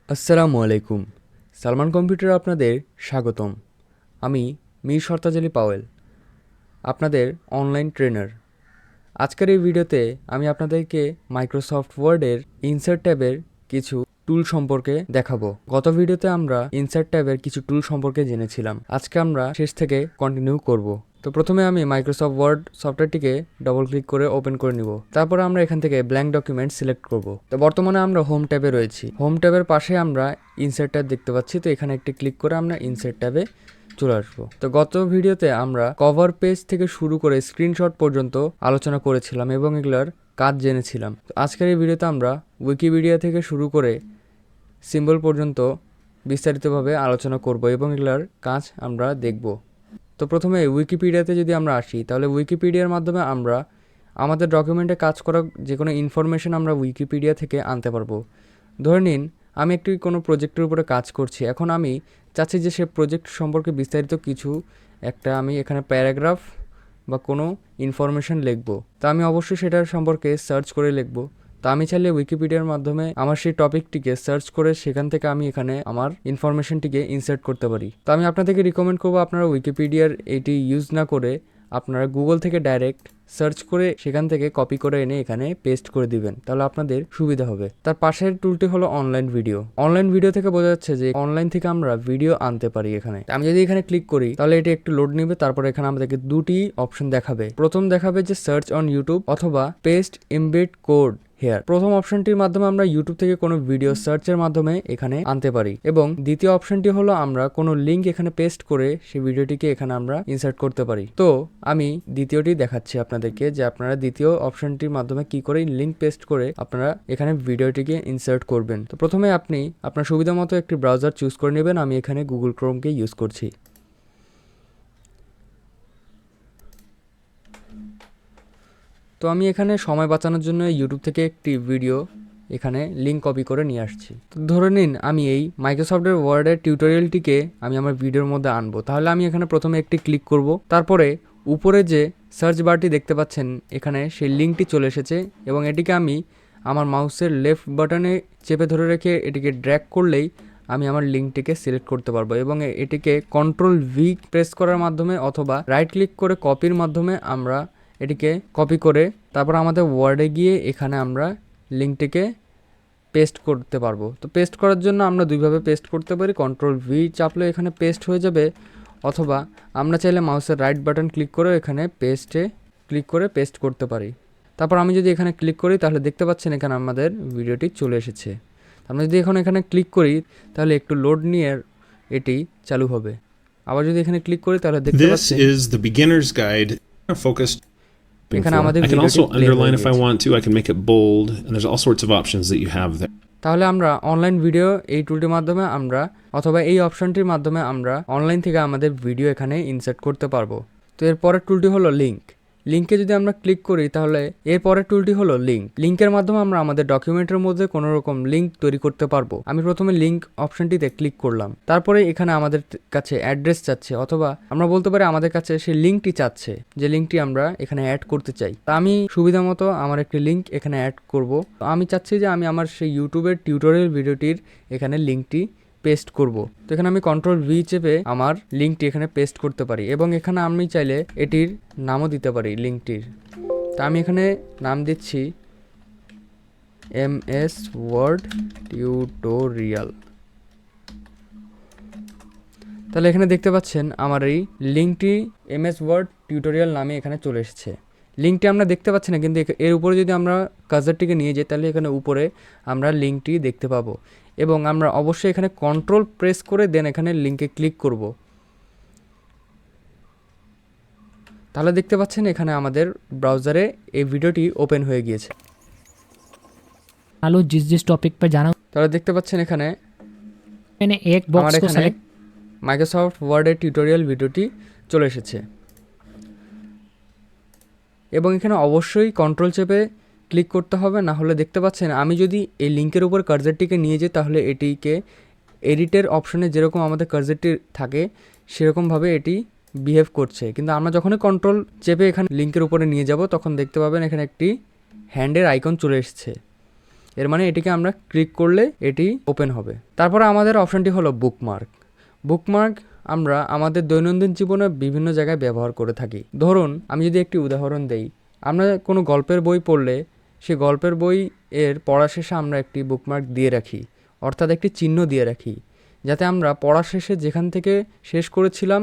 আসসালামু আলাইকুম। সালমান কম্পিউটারে আপনাদের স্বাগতম। আমি মীর শরতাজ আলী পাওয়েল, আপনাদের অনলাইন ট্রেনার। আজকের এই ভিডিওতে আমি আপনাদেরকে মাইক্রোসফট ওয়ার্ডের ইনসার্ট ট্যাবের কিছু টুল সম্পর্কে দেখাবো। গত ভিডিওতে আমরা ইনসার্ট ট্যাবের কিছু টুল সম্পর্কে জেনেছিলাম। আজকে আমরা শেষ থেকে কন্টিনিউ করব। তো প্রথমে আমি মাইক্রোসফট ওয়ার্ড সফটওয়্যারটিকে ডবল ক্লিক করে ওপেন করে নিব। তারপর আমরা এখান থেকে ব্ল্যাঙ্ক ডকুমেন্ট সিলেক্ট করব। তো বর্তমানে আমরা হোম ট্যাবে রয়েছি। হোম ট্যাবের পাশে আমরা ইনসার্ট ট্যাব দেখতে পাচ্ছি। তো এখানে একটি ক্লিক করে আমরা ইনসার্ট ট্যাবে চলে আসবো। তো গত ভিডিওতে আমরা কভার পেজ থেকে শুরু করে স্ক্রিনশট পর্যন্ত আলোচনা করেছিলাম এবং এগুলোর কাজ জেনেছিলাম। তো আজকের এই ভিডিওতে আমরা উইকিপিডিয়া থেকে শুরু করে সিম্বল পর্যন্ত বিস্তারিতভাবে আলোচনা করব এবং এগুলোর কাজ আমরা দেখব। তো প্রথমে উইকিপিডিয়াতে যদি আমরা আসি, তাহলে উইকিপিডিয়ার মাধ্যমে আমরা আমাদের ডকুমেন্টে কাজ করা যে কোনো ইনফরমেশন আমরা উইকিপিডিয়া থেকে আনতে পারবো। ধরে নিন আমি একটি কোনো প্রজেক্টের উপরে কাজ করছি। এখন আমি চাচ্ছি যে সে প্রজেক্ট সম্পর্কে বিস্তারিত কিছু একটা আমি এখানে প্যারাগ্রাফ বা কোনো ইনফরমেশন লিখব। তো আমি অবশ্যই সেটার সম্পর্কে সার্চ করে লিখব। তো আমি চাইলে উইকিপিডিয়ার মাধ্যমে আমার সেই টপিকটিকে সার্চ করে সেখান থেকে আমি এখানে আমার ইনফরমেশনটিকে ইনসার্ট করতে পারি। তো আমি আপনাদেরকে রিকমেন্ড করবো আপনারা উইকিপিডিয়ার এটি ইউজ না করে আপনারা গুগল থেকে ডাইরেক্ট সার্চ করে সেখান থেকে কপি করে এনে এখানে পেস্ট করে দিবেন, তাহলে আপনাদের সুবিধা হবে। তার পাশের টুলটি হলো অনলাইন ভিডিও। অনলাইন ভিডিও থেকে বোঝা যাচ্ছে যে অনলাইন থেকে আমরা ভিডিও আনতে পারি। এখানে আমি যদি এখানে ক্লিক করি তাহলে এটি একটু লোড নেবে। তারপর এখানে আমাদেরকে দুটি অপশন দেখাবে। প্রথম দেখাবে যে সার্চ অন ইউটিউব অথবা পেস্ট এমবেড কোড হেয়ার। প্রথম অপশনটির মাধ্যমে আমরা ইউটিউব থেকে কোনো ভিডিও সার্চের মাধ্যমে এখানে আনতে পারি এবং দ্বিতীয় অপশনটি হলো আমরা কোনো লিঙ্ক এখানে পেস্ট করে সেই ভিডিওটিকে এখানে আমরা ইনসার্ট করতে পারি। তো আমি দ্বিতীয়টি দেখাচ্ছি আপনাদেরকে যে আপনারা দ্বিতীয় অপশনটির মাধ্যমে কি করে লিঙ্ক পেস্ট করে আপনারা এখানে ভিডিওটিকে ইনসার্ট করবেন। তো প্রথমে আপনি আপনার সুবিধা মতো একটি ব্রাউজার চুজ করে নেবেন। আমি এখানে গুগল ক্রোমকে ইউজ করছি। তো আমি এখানে সময় বাঁচানোর জন্য ইউটিউব থেকে একটি ভিডিও এখানে লিঙ্ক কপি করে নিয়ে আসছি। তো ধরে নিন আমি এই মাইক্রোসফটের ওয়ার্ডের টিউটোরিয়ালটিকে আমি আমার ভিডিওর মধ্যে আনবো। তাহলে আমি এখানে প্রথমে একটি ক্লিক করব। তারপরে উপরে যে সার্চ বারটি দেখতে পাচ্ছেন এখানে সেই লিঙ্কটি চলে এসেছে এবং এটিকে আমি আমার মাউসের লেফট বাটনে চেপে ধরে রেখে এটিকে ড্র্যাগ করলেই আমি আমার লিঙ্কটিকে সিলেক্ট করতে পারবো এবং এটিকে কন্ট্রোল ভি প্রেস করার মাধ্যমে অথবা রাইট ক্লিক করে কপির মাধ্যমে আমরা এটিকে কপি করে তারপর আমাদের ওয়ার্ডে গিয়ে এখানে আমরা লিঙ্কটিকে পেস্ট করতে পারবো। তো পেস্ট করার জন্য আমরা দুইভাবে পেস্ট করতে পারি। কন্ট্রোল ভি চাপলে এখানে পেস্ট হয়ে যাবে অথবা আমরা চাইলে মাউসের রাইট বাটন ক্লিক করে এখানে পেস্টে ক্লিক করে পেস্ট করতে পারি। তারপর আমি যদি এখানে ক্লিক করি তাহলে দেখতে পাচ্ছেন এখানে আমাদের ভিডিওটি চলে এসেছে। আমরা যদি এখন এখানে ক্লিক করি তাহলে একটু লোড নিয়ে এটি চালু হবে। আবার যদি এখানে ক্লিক করি তাহলে দেখতে পাচ্ছেন This is the beginner's guide focused. এখানে আমাদের I can also underline if I want to. I can make it bold, and there's all sorts of options that you have there. তাহলে আমরা অনলাইন ভিডিও এই টুলটির মাধ্যমে আমরা অথবা এই অপশনটির মাধ্যমে আমরা অনলাইন থেকে আমাদের ভিডিও এখানে ইনসার্ট করতে পারবো। তো এর পরের টুলটি হলো লিঙ্ক। লিঙ্কে যদি আমরা ক্লিক করি তাহলে এর পরের টুলটি হলো লিঙ্ক। লিঙ্কের মাধ্যমে আমরা আমাদের ডকুমেন্টের মধ্যে কোনো রকম লিঙ্ক তৈরি করতে পারবো। আমি প্রথমে লিঙ্ক অপশনটিতে ক্লিক করলাম। তারপরে এখানে আমাদের কাছে অ্যাড্রেস চাচ্ছে অথবা আমরা বলতে পারি আমাদের কাছে সেই লিঙ্কটি চাচ্ছে যে লিঙ্কটি আমরা এখানে অ্যাড করতে চাই। তা আমি সুবিধা মতো আমার একটি লিঙ্ক এখানে অ্যাড করব। তো আমি চাচ্ছি যে আমি আমার সেই ইউটিউবের টিউটোরিয়াল ভিডিওটির এখানে লিঙ্কটি পেস্ট করব। তো এখানে আমি কন্ট্রোল ভি চেপে আমার লিঙ্কটি এখানে পেস্ট করতে পারি এবং এখানে আমি চাইলে এটির নামও দিতে পারি লিঙ্কটির। তো আমি এখানে নাম দিচ্ছি MS ওয়ার্ড টিউটোরিয়াল। তাহলে এখানে দেখতে পাচ্ছেন আমার এই লিঙ্কটি MS ওয়ার্ড টিউটোরিয়াল নামে এখানে চলে এসেছে। লিঙ্কটি আমরা দেখতে পাচ্ছি না, কিন্তু এর উপরে যদি আমরা কার্সারটিকে নিয়ে যাই তাহলে এখানে উপরে আমরা লিঙ্কটি দেখতে পাবো এবং আমরা অবশ্যই এখানে কন্ট্রোল প্রেস করে দেন এখানে লিঙ্কে ক্লিক করব। তাহলে দেখতে পাচ্ছেন এখানে আমাদের ব্রাউজারে এই ভিডিওটি ওপেন হয়ে গিয়েছে। आलो जिस टॉपिक पर जाना তাহলে দেখতে পাচ্ছেন এখানে मैंने एक बॉक्स को सेलेक्ट মাইক্রোসফট ওয়ার্ডের টিউটোরিয়াল ভিডিওটি চলে এসেছে এবং এখানে অবশ্যই কন্ট্রোল চেপে ক্লিক করতে হবে, না হলে দেখতে পাচ্ছেন আমি যদি এই লিঙ্কের উপর কার্সারটিকে নিয়ে যাই তাহলে এটিকে এডিটের অপশনে যেরকম আমাদের কার্সারটি থাকে সেরকমভাবে এটি বিহেভ করছে। কিন্তু আমরা যখনই কন্ট্রোল চেপে এখানে লিঙ্কের উপরে নিয়ে যাব তখন দেখতে পাবেন এখানে একটি হ্যান্ডের আইকন চলে এসেছে এর মানে এটিকে আমরা ক্লিক করলে এটি ওপেন হবে। তারপরে আমাদের অপশানটি হলো বুকমার্ক। বুকমার্ক আমরা আমাদের দৈনন্দিন জীবনে বিভিন্ন জায়গায় ব্যবহার করে থাকি। ধরুন আমি যদি একটি উদাহরণ দেই, আমরা কোনো গল্পের বই পড়লে সেই গল্পের বই এর পড়া শেষে আমরা একটি বুকমার্ক দিয়ে রাখি, অর্থাৎ একটি চিহ্ন দিয়ে রাখি, যাতে আমরা পড়া শেষে যেখান থেকে শেষ করেছিলাম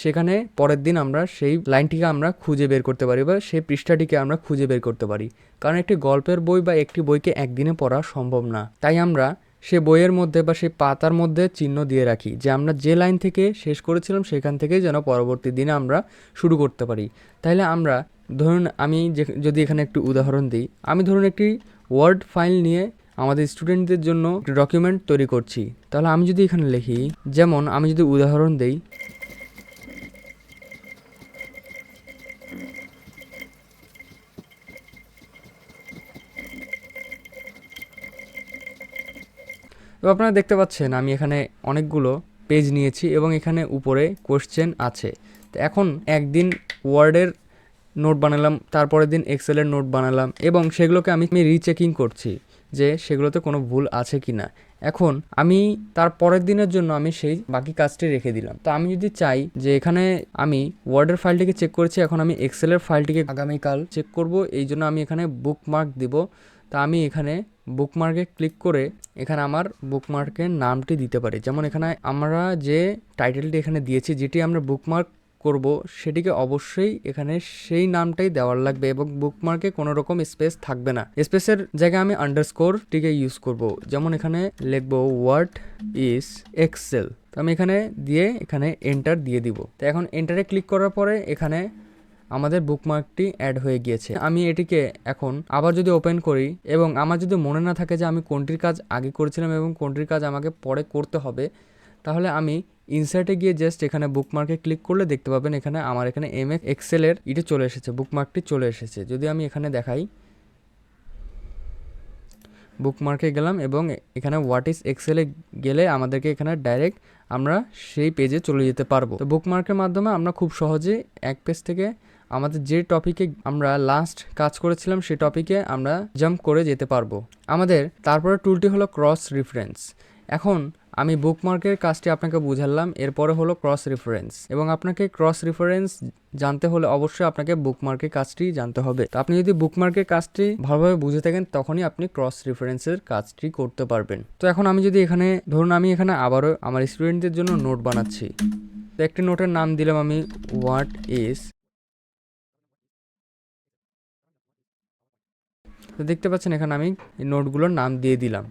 সেখানে পরের দিন আমরা সেই লাইনটিকে আমরা খুঁজে বের করতে পারি বা সেই পৃষ্ঠাটিকে আমরা খুঁজে বের করতে পারি। কারণ একটি গল্পের বই বা একটি বইকে একদিনে পড়া সম্ভব না, তাই আমরা সে বইয়ের মধ্যে বা সেই পাতার মধ্যে চিহ্ন দিয়ে রাখি যে আমরা যে লাইন থেকে শেষ করেছিলাম সেখান থেকেই যেন পরবর্তী দিনে আমরা শুরু করতে পারি। তাইলে আমরা ধরুন আমি যদি এখানে একটু উদাহরণ দিই, আমি ধরুন একটি ওয়ার্ড ফাইল নিয়ে আমাদের স্টুডেন্টদের জন্য ডকুমেন্ট তৈরি করছি। তাহলে আমি যদি এখানে লিখি, যেমন আমি যদি উদাহরণ দেই, তো আপনারা দেখতে পাচ্ছেন আমি এখানে অনেকগুলো পেজ নিয়েছি এবং এখানে উপরে কোশ্চেন আছে। তো এখন একদিন ওয়ার্ডের নোট বানালাম, তারপরের দিন এক্সেলের নোট বানালাম এবং সেগুলোকে আমি রিচেকিং করছি যে সেগুলোতে কোনো ভুল আছে কি না। এখন আমি তার পরের দিনের জন্য আমি সেই বাকি কাজটি রেখে দিলাম। তো আমি যদি চাই যে এখানে আমি ওয়ার্ডের ফাইলটিকে চেক করেছি, এখন আমি এক্সেলের ফাইলটিকে আগামীকাল চেক করব, এই জন্য আমি এখানে বুকমার্ক দিব। তা আমি এখানে বুকমার্কে ক্লিক করে এখানে আমার বুকমার্কের নামটি দিতে পারি। যেমন এখানে আমরা যে টাইটেলটি এখানে দিয়েছি, যেটি আমরা বুকমার্ক করব, সেটিকে অবশ্যই এখানে সেই নামটাই দেওয়ার লাগবে এবং বুকমার্কে কোনো রকম স্পেস থাকবে না। স্পেসের জায়গায় আমি আন্ডারস্কোরটিকে ইউজ করব। যেমন এখানে লিখব হোয়াট ইজ এক্সেল। তো আমি এখানে দিয়ে এখানে এন্টার দিয়ে দিব। তো এখন এন্টারে ক্লিক করার পরে এখানে আমাদের বুকমার্কটি অ্যাড হয়ে গিয়েছে। আমি এটিকে এখন আবার যদি ওপেন করি এবং আমার যদি মনে না থাকে যে আমি কোনটির কাজ আগে করেছিলাম এবং কোনটির কাজ আমাকে পরে করতে হবে, তাহলে আমি ইনসার্টে গিয়ে জাস্ট এখানে বুকমার্কে ক্লিক করলে দেখতে পাবেন এখানে আমার এখানে এমএস এক্সেলের এটা চলে এসেছে, বুকমার্কটি চলে এসেছে। যদি আমি এখানে দেখাই, বুকমার্কে গেলাম এবং এখানে হোয়াট ইজ এক্সেলে গেলে আমাদেরকে এখানে ডাইরেক্ট আমরা সেই পেজে চলে যেতে পারবো। তো বুকমার্কের মাধ্যমে আমরা খুব সহজে এক পেজ থেকে আমাদের যে টপিকে আমরা লাস্ট কাজ করেছিলাম সেই টপিকে আমরা জাম্প করে যেতে পারবো। আমাদের তারপরে টুলটি হলো ক্রস রেফারেন্স। এখন আমি বুকমার্কের কাজটি আপনাকে বুঝালাম, এরপরে হলো ক্রস রেফারেন্স এবং আপনাকে ক্রস রেফারেন্স জানতে হলে অবশ্যই আপনাকে বুকমার্কের কাজটি জানতে হবে। তো আপনি যদি বুকমার্কের কাজটি ভালোভাবে বুঝে থাকেন তখনই আপনি ক্রস রেফারেন্সের কাজটি করতে পারবেন। তো এখন আমি যদি এখানে ধরুন আমি এখানে আবারও আমার স্টুডেন্টদের জন্য নোট বানাচ্ছি, তো একটি নোটের নাম দিলাম আমি হোয়াট ইজ। তো দেখতে পাচ্ছেন এখানে আমি এই নোটগুলোর নাম দিয়ে দিলাম।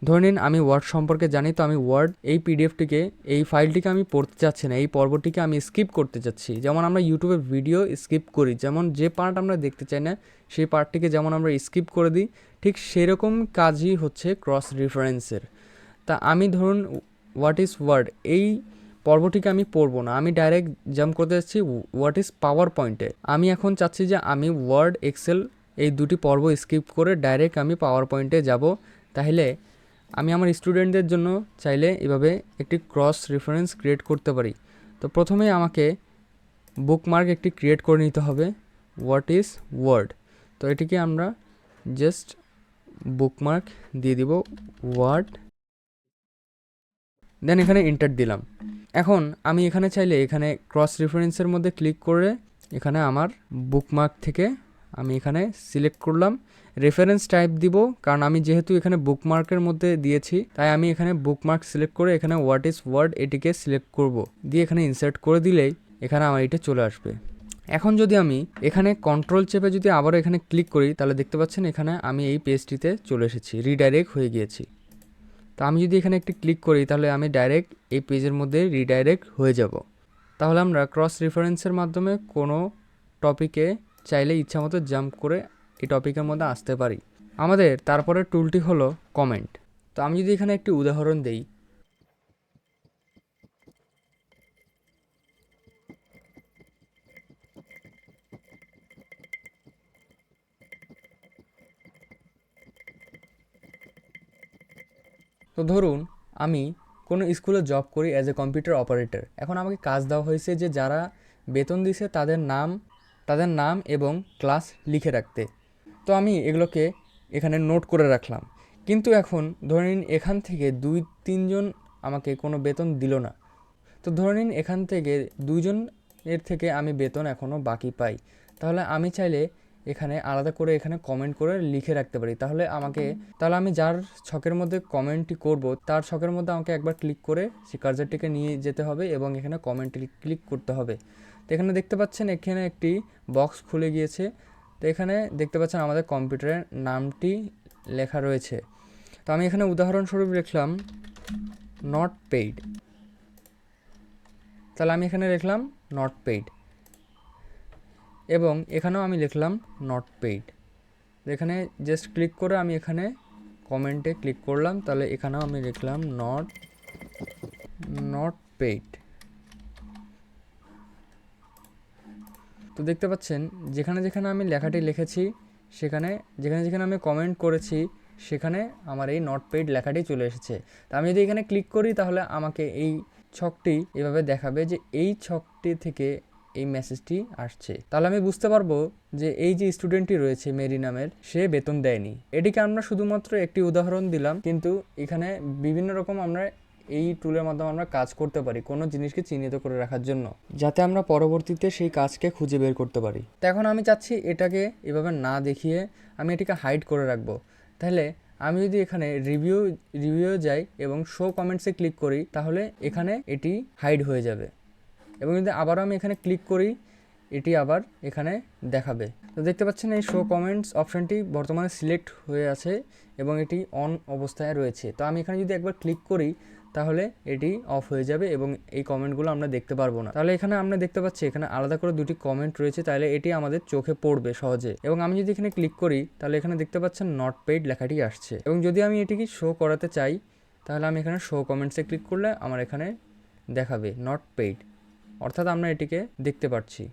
ধরে নিন আমি ওয়ার্ড সম্পর্কে জানি, তো আমি ওয়ার্ড এই পিডিএফটিকে এই ফাইলটিকে আমি পড়তে চাচ্ছি না, এই পর্বটিকে আমি স্কিপ করতে চাচ্ছি। যেমন আমরা ইউটিউবে ভিডিও স্কিপ করি, যেমন যে পার্ট আমরা দেখতে চাই না সেই পার্টটিকে যেমন আমরা স্কিপ করে দিই, ঠিক সেরকম কাজই হচ্ছে ক্রস রেফারেন্সের। তা আমি ধরুন হোয়াট ইজ ওয়ার্ড এই পর্বটিকে আমি পড়বো না, আমি ডাইরেক্ট জাম্প করতে যাচ্ছি হোয়াট ইজ পাওয়ার পয়েন্টে। আমি এখন চাচ্ছি যে আমি ওয়ার্ড এক্সেল এই দুটি পর্ব স্কিপ করে ডাইরেক্ট আমি পাওয়ার পয়েন্টে যাব। তাহলে আমি আমার স্টুডেন্টদের জন্য চাইলে এভাবে একটি ক্রস রেফারেন্স ক্রিয়েট করতে পারি। তো প্রথমে আমাকে বুকমার্ক একটি ক্রিয়েট করে নিতে হবে, হোয়াট ইজ ওয়ার্ড। তো এটিকে আমরা জাস্ট বুকমার্ক দিয়ে দিব ওয়ার্ড, দেন এখানে এন্টার দিলাম। এখন আমি এখানে চাইলে এখানে ক্রস রেফারেন্সের মধ্যে ক্লিক করে এখানে আমার বুকমার্ক থেকে আমি এখানে সিলেক্ট করলাম, রেফারেন্স টাইপ দিব, কারণ আমি যেহেতু এখানে বুকমার্কের মধ্যে দিয়েছি তাই আমি এখানে বুকমার্ক সিলেক্ট করে এখানে হোয়াট ইজ ওয়ার্ড এটিকে সিলেক্ট করব, দিয়ে এখানে ইনসার্ট করে দিলেই এখানে আমার এটা চলে আসবে। এখন যদি আমি এখানে কন্ট্রোল চেপে যদি আবারও এখানে ক্লিক করি তাহলে দেখতে পাচ্ছেন এখানে আমি এই পেজটিতে চলে এসেছি, রিডাইরেক্ট হয়ে গিয়েছি। তো আমি যদি এখানে একটি ক্লিক করি তাহলে আমি ডাইরেক্ট এই পেজের মধ্যে রিডাইরেক্ট হয়ে যাব। তাহলে আমরা ক্রস রেফারেন্সের মাধ্যমে কোনো টপিকে চাইলে ইচ্ছামতো জাম্প করে এই টপিকের মধ্যে আসতে পারি। আমাদের তারপরে টুলটি হলো কমেন্ট। তো আমি যদি এখানে একটি উদাহরণ দেই, তো ধরুন আমি কোনো স্কুলে জব করি অ্যাজ এ কম্পিউটার অপারেটর। এখন আমাকে কাজ দেওয়া হয়েছে যে যারা বেতন দিছে তাদের নাম এবং ক্লাস লিখে রাখতে। তো আমি এগুলোকে এখানে নোট করে রাখলাম। কিন্তু এখন ধরে নিন এখান থেকে 2-3 জন আমাকে কোনো বেতন দিল না। তো ধরে নিন এখান থেকে 2 জনের থেকে আমি বেতন এখনও বাকি পাই। তাহলে আমি চাইলে এখানে আলাদা করে এখানে কমেন্ট করে লিখে রাখতে পারি। তাহলে আমি যার ছকের মধ্যে কমেন্টটি করব তার ছকের মধ্যে আমাকে একবার ক্লিক করে সেই কার্সারটিকে নিয়ে যেতে হবে এবং এখানে কমেন্টে ক্লিক করতে হবে। তো এখানে দেখতে পাচ্ছেন এখানে একটি বক্স খুলে গিয়েছে। তো এখানে দেখতে পাচ্ছেন আমাদের কম্পিউটারের নামটি লেখা রয়েছে। তো আমি এখানে উদাহরণস্বরূপ লিখলাম নট পেইড। তাহলে আমি এখানে লিখলাম নট পেইড এবং এখানেও আমি লিখলাম নট পেইড। এখানে জাস্ট ক্লিক করে আমি এখানে কমেন্টে ক্লিক করলাম। তাহলে এখানেও আমি লিখলাম নট পেইড। তো দেখতে পাচ্ছেন যেখানে যেখানে আমি লেখাটি লিখেছি যেখানে যেখানে আমি কমেন্ট করেছি সেখানে আমার এই নট পেইড লেখাটি চলে এসেছে। তো আমি যদি এখানে ক্লিক করি তাহলে আমাকে এই ছকটি এভাবে দেখাবে যে এই ছকটি থেকে এই মেসেজটি আসছে। তাহলে আমি বুঝতে পারবো যে এই যে স্টুডেন্টটি রয়েছে মেরি নামের, সে বেতন দেয়নি। এটিকে আমরা শুধুমাত্র একটি উদাহরণ দিলাম, কিন্তু এখানে বিভিন্ন রকম আমরা এই টুলের মাধ্যমে আমরা কাজ করতে পারি কোনো জিনিসকে চিহ্নিত করে রাখার জন্য, যাতে আমরা পরবর্তীতে সেই কাজকে খুঁজে বের করতে পারি। তো এখন আমি চাচ্ছি এটাকে এভাবে না দেখিয়ে আমি এটিকে হাইড করে রাখবো। তাহলে আমি যদি এখানে রিভিউ যাই এবং শো কমেন্টসে ক্লিক করি তাহলে এখানে এটি হাইড হয়ে যাবে এবং যদি আবারও আমি এখানে ক্লিক করি এটি আবার এখানে দেখাবে। তো দেখতে পাচ্ছেন এই শো কমেন্টস অপশানটি বর্তমানে সিলেক্ট হয়ে আছে এবং এটি অন অবস্থায় রয়েছে। তো আমি এখানে যদি একবার ক্লিক করি তাহলে এটি অফ হয়ে যাবে এবং এই কমেন্টগুলো আমরা দেখতে পারবো না। তাহলে এখানে আমরা দেখতে পাচ্ছি এখানে আলাদা করে 2টি কমেন্ট রয়েছে, তাহলে এটি আমাদের চোখে পড়বে সহজে। এবং আমি যদি এখানে ক্লিক করি তাহলে এখানে দেখতে পাচ্ছেন নট পেইড লেখাটি আসছে। এবং যদি আমি এটিকে শো করাতে চাই তাহলে আমি এখানে শো কমেন্টসে ক্লিক করলে আমার এখানে দেখাবে নট পেইড, অর্থাৎ আমরা এটিকে দেখতে পাচ্ছি।